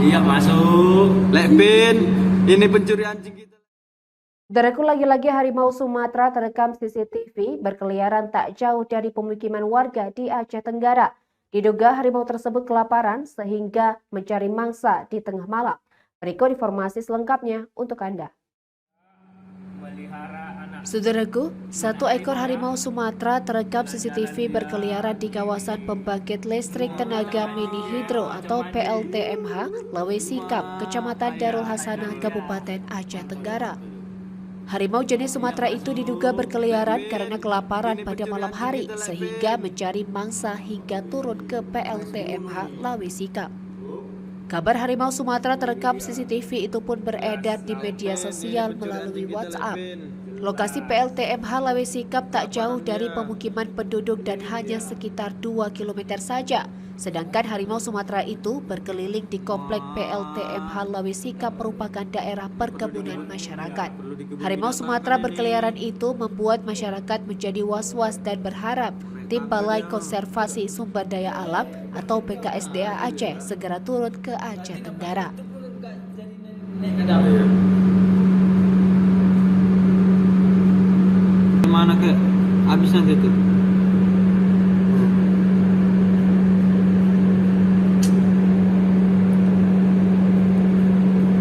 Iya masuk. Lek Bin, ini pencuri anjing kita. Saudaraku, lagi-lagi harimau Sumatera terekam CCTV berkeliaran tak jauh dari pemukiman warga di Aceh Tenggara. Diduga harimau tersebut kelaparan sehingga mencari mangsa di tengah malam. Berikut informasi selengkapnya untuk Anda. Saudaraku, satu ekor harimau Sumatera terekam CCTV berkeliaran di kawasan pembangkit listrik tenaga mini hidro atau PLTMH, Lawe Sikap, Kecamatan Darul Hasanah, Kabupaten Aceh Tenggara. Harimau jenis Sumatera itu diduga berkeliaran karena kelaparan pada malam hari sehingga mencari mangsa hingga turun ke PLTMH Lawe Sikap. Kabar harimau Sumatera terekam CCTV itu pun beredar di media sosial melalui WhatsApp. Lokasi PLTMH Lawe Sikap tak jauh dari pemukiman penduduk dan hanya sekitar 2 km saja. Sedangkan harimau Sumatera itu berkeliling di komplek PLTMH Lawe Sikap merupakan daerah perkebunan masyarakat. Harimau Sumatera berkeliaran itu membuat masyarakat menjadi was-was dan berharap tim Balai Konservasi Sumber Daya Alam atau BKSDA Aceh segera turun ke Aceh Tenggara. Mana ke habis nanti tuh.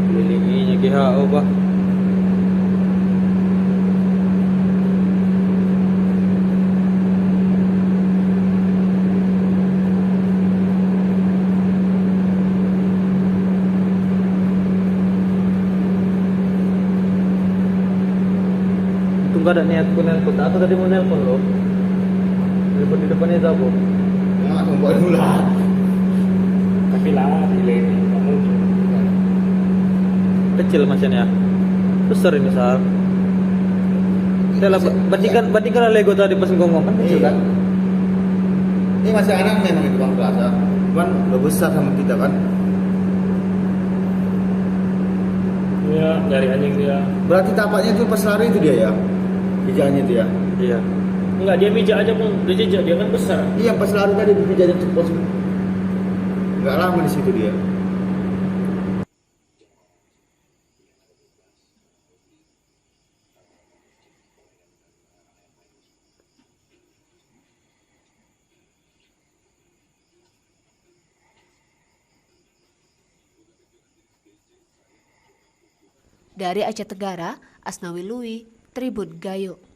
Kelilinginya GHO bah. Gak ada niat ku nelpon, aku tadi mau nelpon loh. Nelpon di depannya Zabo. Ya, sumpah dulu lah. Tapi lama delay ini, nggak mungkin. Kecil masnya, besar ini Sar. Bandingkan Lego tadi pesen gonggong kan kecil kan? Ini masih anak memang itu Bang Plaza. Cuman udah besar sama kita kan. Iya, dari anjing dia. Berarti tapaknya itu pas lari itu dia ya? Pijakannya itu ya? Iya. Enggak, dia mijak aja pun, dia jejak, dia kan besar. Iya, pas lari tadi pijakannya cepos. Enggak lama di situ dia. Dari Aceh Tenggara, Asnawi Lui, Tribun Gayo.